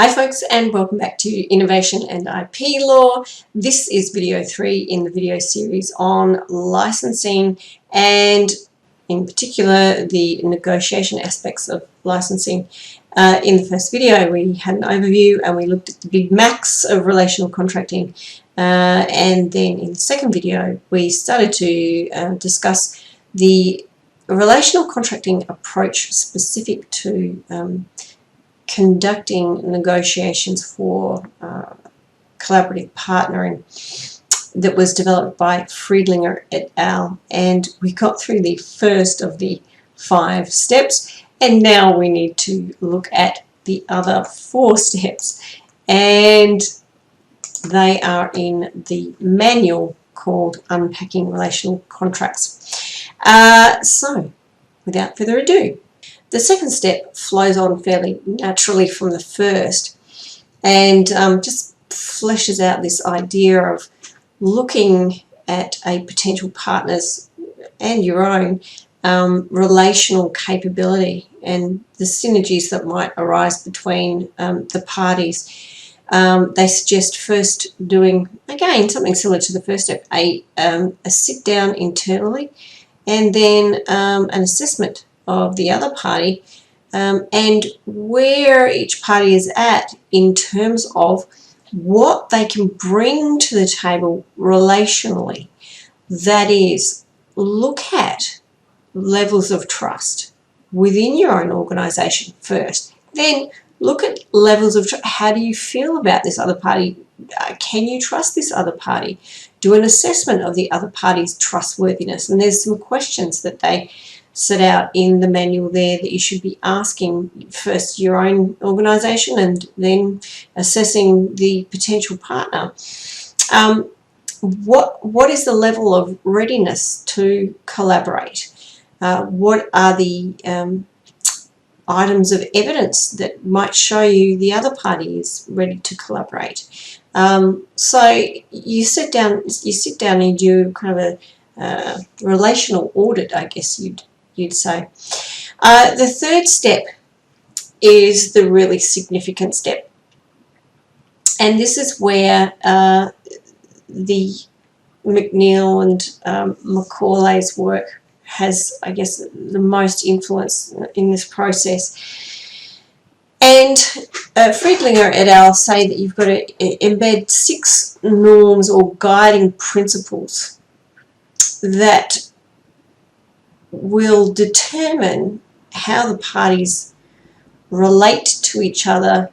Hi folks, and welcome back to Innovation and IP Law. This is video 3 in the video series on licensing and in particular the negotiation aspects of licensing. In the first video we had an overview and we looked at the big max of relational contracting, and then in the second video we started to discuss the relational contracting approach specific to conducting negotiations for collaborative partnering that was developed by Friedlinger et al. And we got through the first of the 5 steps, and now we need to look at the other 4 steps, and they are in the manual called Unpacking Relational Contracts. So without further ado, the second step flows on fairly naturally from the first, and just fleshes out this idea of looking at a potential partner's and your own relational capability and the synergies that might arise between the parties. They suggest first doing, again, something similar to the first step, a sit down internally, and then an assessment of the other party, and where each party is at in terms of what they can bring to the table relationally. That is, look at levels of trust within your own organisation first. Then look at levels of trust. How do you feel about this other party? Can you trust this other party? Do an assessment of the other party's trustworthiness. And there's some questions that they set out in the manual there that you should be asking first your own organisation and then assessing the potential partner. What is the level of readiness to collaborate? What are the items of evidence that might show you the other party is ready to collaborate? So you sit down and do kind of a relational audit, I guess you'd say. The third step is the really significant step, and this is where the McNeil and Macaulay's work has, I guess, the most influence in this process. And Friedlinger et al. Say that you've got to embed 6 norms or guiding principles that will determine how the parties relate to each other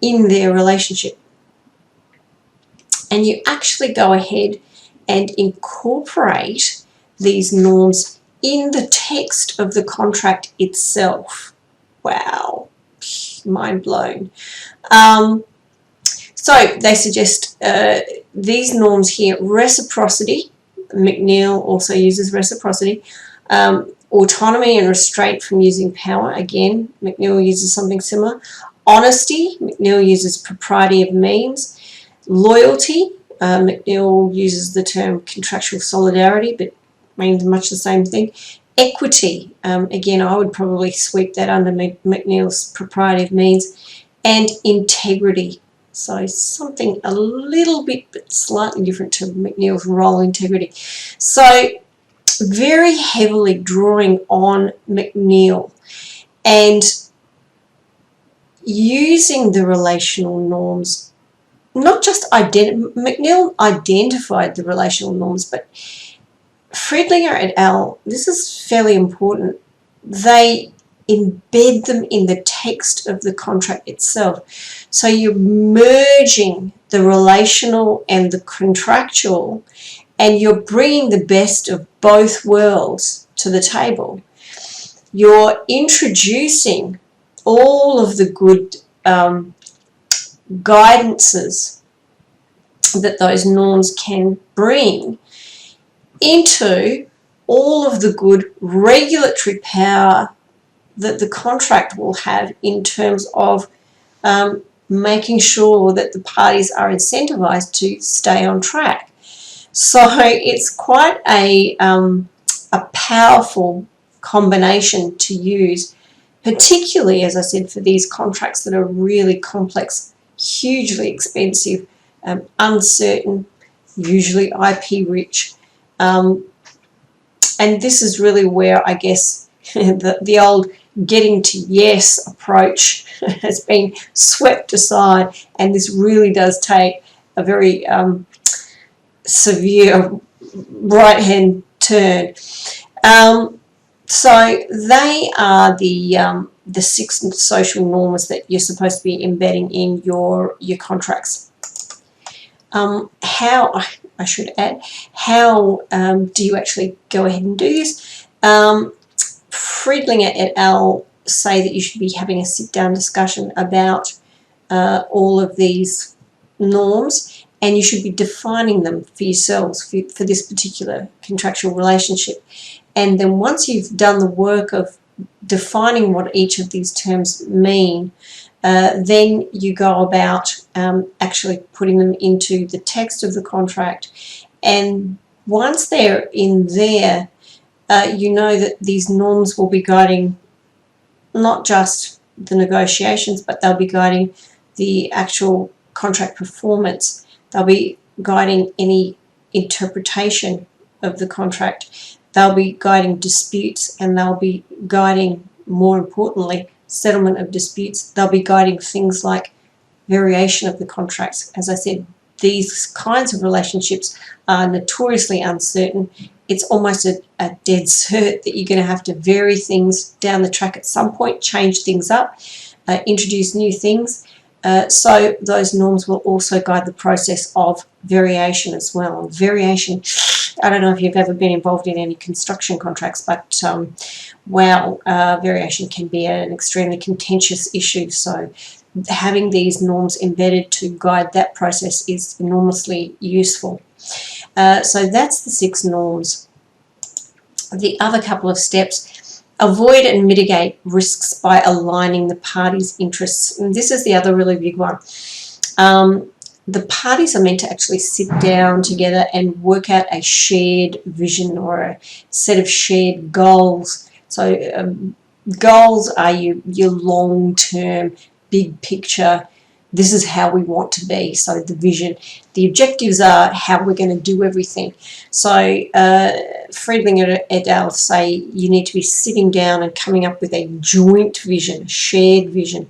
in their relationship. And you actually go ahead and incorporate these norms in the text of the contract itself. Wow, mind blown. So they suggest these norms here: reciprocity. McNeil also uses reciprocity. Autonomy and restraint from using power. Again, McNeil uses something similar. Honesty. McNeil uses propriety of means. Loyalty. McNeil uses the term contractual solidarity, but means much the same thing. Equity. Again, I would probably sweep that under McNeil's propriety of means. And integrity. So something a little bit but slightly different to McNeil's role integrity. So very heavily drawing on McNeil and using the relational norms. Not just McNeil identified the relational norms, but Friedlinger et al., this is fairly important, they embed them in the text of the contract itself. So you're merging the relational and the contractual, and you're bringing the best of both worlds to the table. You're introducing all of the good guidances that those norms can bring into all of the good regulatory power that the contract will have in terms of making sure that the parties are incentivized to stay on track. So it's quite a powerful combination to use particularly, as I said, for these contracts that are really complex, hugely expensive, uncertain, usually IP rich. And this is really where I guess the old getting to yes approach has been swept aside, and this really does take a very severe right-hand turn. So they are the 6 social norms that you're supposed to be embedding in your contracts. How, I should add, how do you actually go ahead and do this? Friedlinger et al. Say that you should be having a sit-down discussion about all of these norms, and you should be defining them for yourselves for this particular contractual relationship. And then once you've done the work of defining what each of these terms mean, then you go about actually putting them into the text of the contract. And once they're in there, you know that these norms will be guiding not just the negotiations, but they'll be guiding the actual contract performance. They'll be guiding any interpretation of the contract. They'll be guiding disputes, and they'll be guiding, more importantly, settlement of disputes. They'll be guiding things like variation of the contracts. As I said, these kinds of relationships are notoriously uncertain. It's almost a dead cert that you're going to have to vary things down the track at some point, change things up, introduce new things. So those norms will also guide the process of variation as well. And variation, I don't know if you've ever been involved in any construction contracts, but wow, variation can be an extremely contentious issue. So having these norms embedded to guide that process is enormously useful. So that's the 6 norms. The other couple of steps: avoid and mitigate risks by aligning the parties' interests. And this is the other really big one. The parties are meant to actually sit down together and work out a shared vision or a set of shared goals. So goals are your long-term, big picture. This is how we want to be, so the vision. The objectives are how we're going to do everything. So Friedlinger et al. Say you need to be sitting down and coming up with a joint vision, shared vision,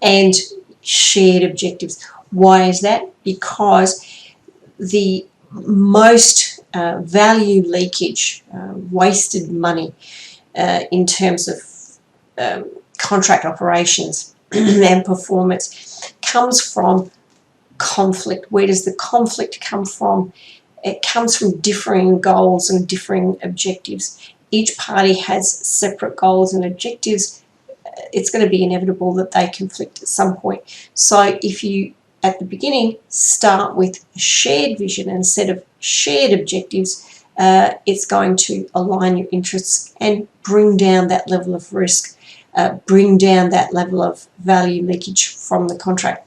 and shared objectives. Why is that? Because the most value leakage, wasted money in terms of contract operations and performance comes from conflict. Where does the conflict come from? It comes from differing goals and differing objectives. Each party has separate goals and objectives. It's going to be inevitable that they conflict at some point. So if you, at the beginning, start with a shared vision and a set of shared objectives, it's going to align your interests and bring down that level of risk. Bring down that level of value leakage from the contract.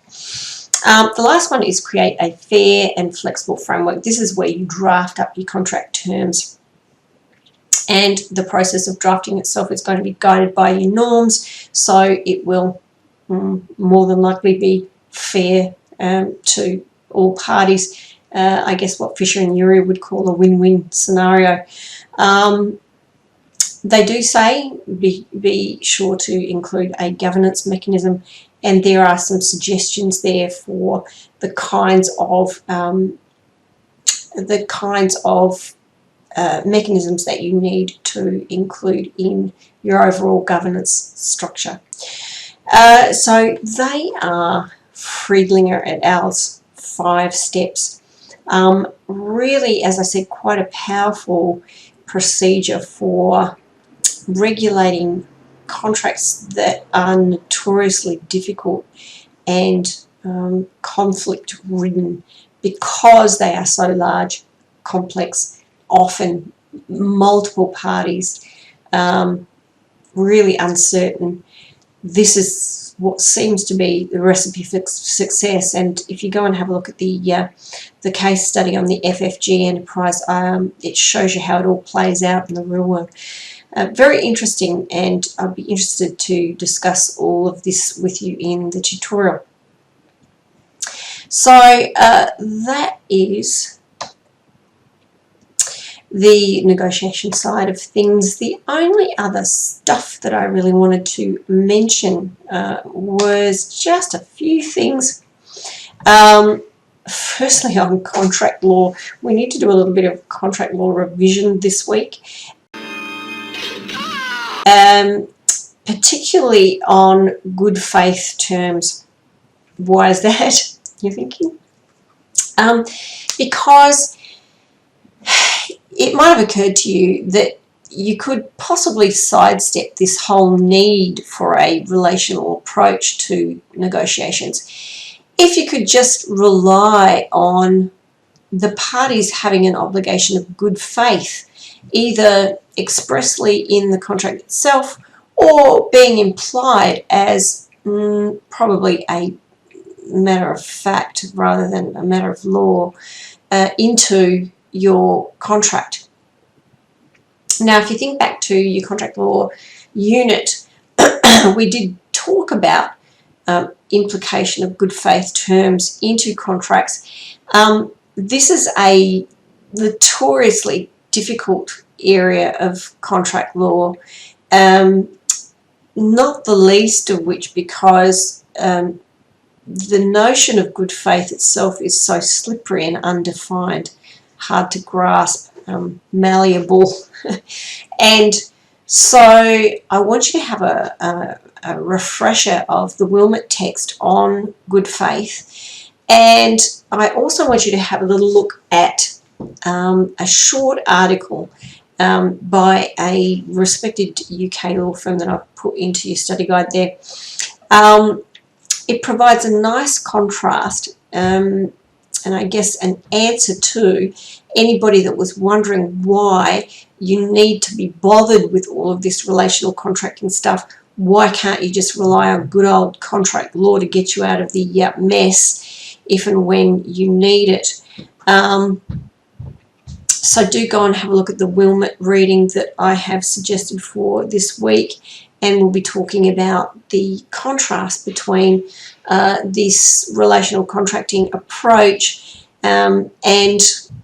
The last one is create a fair and flexible framework. This is where you draft up your contract terms, and the process of drafting itself is going to be guided by your norms, so it will more than likely be fair to all parties. I guess what Fisher and Urey would call a win-win scenario. They do say be sure to include a governance mechanism, and there are some suggestions there for the kinds of mechanisms that you need to include in your overall governance structure. So they are Friedlinger et al.'s 5 steps. Really, as I said, quite a powerful procedure for regulating contracts that are notoriously difficult and conflict-ridden because they are so large, complex, often multiple parties, really uncertain. This is what seems to be the recipe for success. And if you go and have a look at the case study on the FFG enterprise, it shows you how it all plays out in the real world. very interesting, and I'd be interested to discuss all of this with you in the tutorial. So that is the negotiation side of things. The only other stuff that I really wanted to mention was just a few things. Firstly, on contract law, we need to do a little bit of contract law revision this week, particularly on good faith terms. Why is that, you're thinking? Because it might have occurred to you that you could possibly sidestep this whole need for a relational approach to negotiations if you could just rely on the parties having an obligation of good faith, either expressly in the contract itself or being implied as probably a matter of fact rather than a matter of law into your contract. Now, if you think back to your contract law unit, we did talk about implication of good faith terms into contracts. This is a notoriously difficult area of contract law, not the least of which because the notion of good faith itself is so slippery and undefined, hard to grasp, malleable. And so I want you to have a refresher of the Wilmot text on good faith, and I also want you to have a little look at a short article by a respected UK law firm that I've put into your study guide there. It provides a nice contrast and I guess an answer to anybody that was wondering why you need to be bothered with all of this relational contracting stuff. Why can't you just rely on good old contract law to get you out of the mess if and when you need it? So do go and have a look at the Wilmot reading that I have suggested for this week, and we'll be talking about the contrast between this relational contracting approach and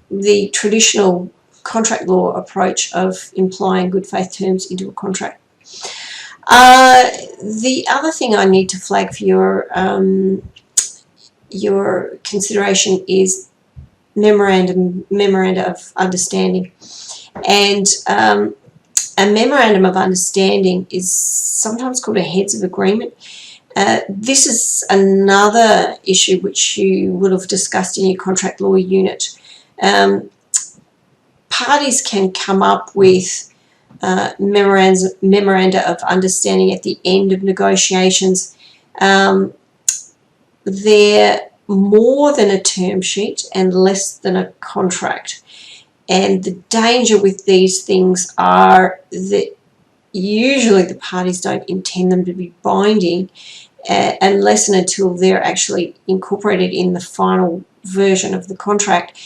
the traditional contract law approach of implying good faith terms into a contract. The other thing I need to flag for your consideration is memoranda of understanding. And a memorandum of understanding is sometimes called a heads of agreement. This is another issue which you would have discussed in your contract law unit. Parties can come up with memoranda of understanding at the end of negotiations. They're more than a term sheet and less than a contract. And the danger with these things are that usually the parties don't intend them to be binding unless and until they're actually incorporated in the final version of the contract.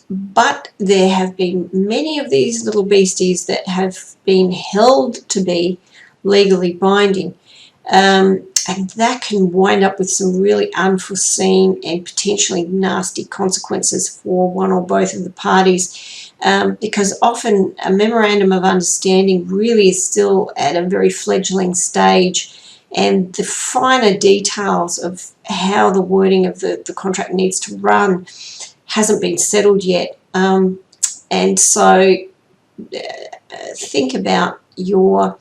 But there have been many of these little beasties that have been held to be legally binding. And that can wind up with some really unforeseen and potentially nasty consequences for one or both of the parties, because often a memorandum of understanding really is still at a very fledgling stage, and the finer details of how the wording of the contract needs to run hasn't been settled yet. And so think about your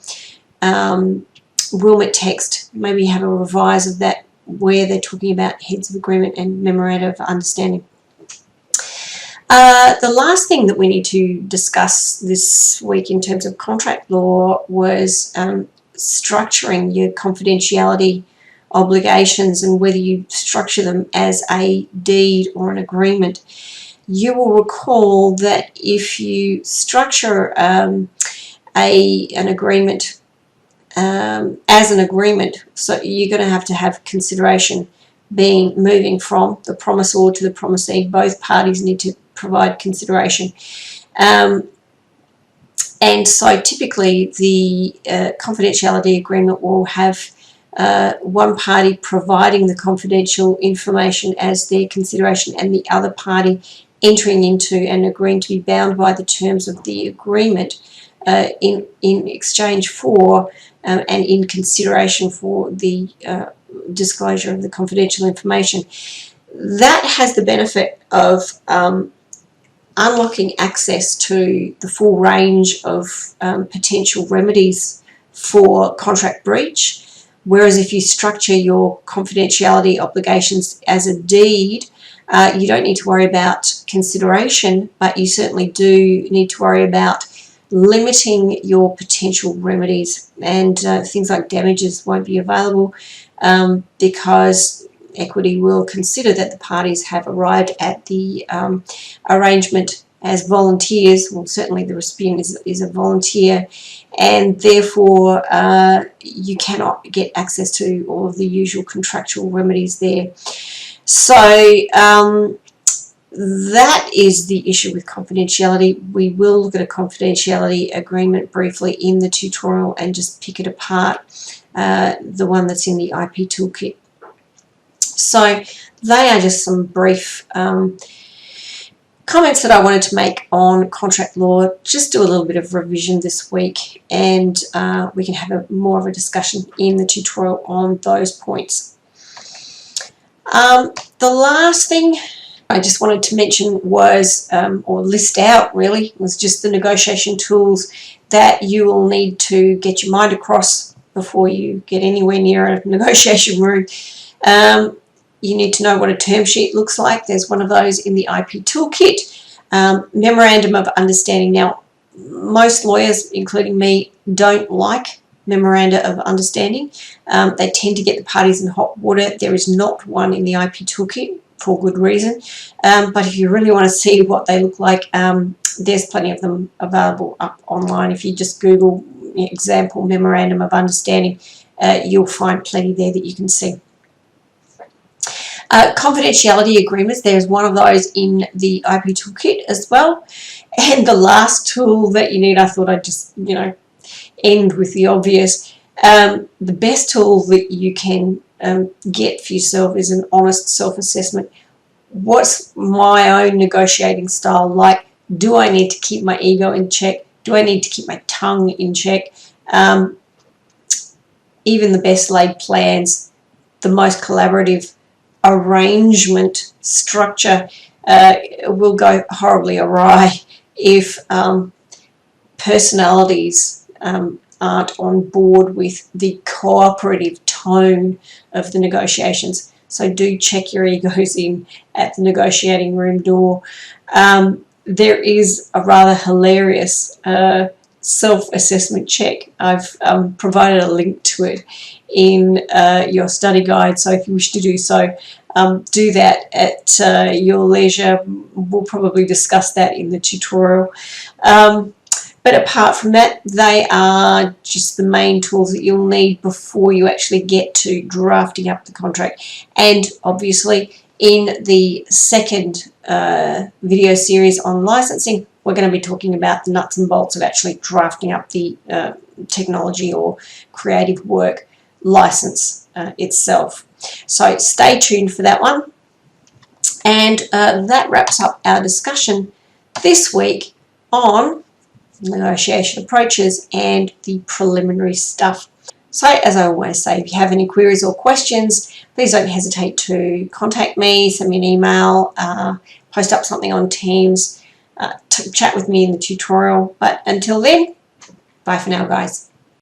Wilmot text, maybe have a revise of that where they're talking about heads of agreement and memoranda of understanding. The last thing that we need to discuss this week in terms of contract law was structuring your confidentiality obligations and whether you structure them as a deed or an agreement. You will recall that if you structure an agreement as an agreement, so you're going to have consideration moving from the promisor to the promisee. Both parties need to provide consideration. And so typically the confidentiality agreement will have one party providing the confidential information as their consideration and the other party entering into and agreeing to be bound by the terms of the agreement in exchange for and in consideration for the disclosure of the confidential information. That has the benefit of unlocking access to the full range of potential remedies for contract breach, whereas if you structure your confidentiality obligations as a deed, you don't need to worry about consideration, but you certainly do need to worry about limiting your potential remedies, and things like damages won't be available because equity will consider that the parties have arrived at the arrangement as volunteers. Well, certainly the recipient is a volunteer, and therefore you cannot get access to all of the usual contractual remedies there. So that is the issue with confidentiality. We will look at a confidentiality agreement briefly in the tutorial and just pick it apart, the one that's in the IP toolkit. So they are just some brief comments that I wanted to make on contract law. Just do a little bit of revision this week, and we can have more of a discussion in the tutorial on those points. The last thing I just wanted to mention was, or list out really, was just the negotiation tools that you will need to get your mind across before you get anywhere near a negotiation room. You need to know what a term sheet looks like. There's one of those in the IP toolkit. Memorandum of understanding. Now, most lawyers, including me, don't like memoranda of understanding. They tend to get the parties in hot water. There is not one in the IP toolkit for good reason. But if you really want to see what they look like, there's plenty of them available up online. If you just Google example memorandum of understanding, you'll find plenty there that you can see. Confidentiality agreements, there's one of those in the IP toolkit as well. And the last tool that you need, I thought I'd just, end with the obvious. The best tool that you can get for yourself is an honest self-assessment. What's my own negotiating style like? Do I need to keep my ego in check? Do I need to keep my tongue in check? Even the best laid plans, the most collaborative arrangement structure will go horribly awry if personalities aren't on board with the cooperative tone of the negotiations. So do check your egos in at the negotiating room door. There is a rather hilarious self-assessment check. I've provided a link to it in your study guide, so if you wish to do so, do that at your leisure. We'll probably discuss that in the tutorial. But apart from that, they are just the main tools that you'll need before you actually get to drafting up the contract. And obviously, in the second video series on licensing, we're going to be talking about the nuts and bolts of actually drafting up the technology or creative work license itself. So stay tuned for that one. And that wraps up our discussion this week on negotiation approaches and the preliminary stuff. So as I always say, if you have any queries or questions, please don't hesitate to contact me, send me an email, post up something on Teams, chat with me in the tutorial. But until then, bye for now, guys.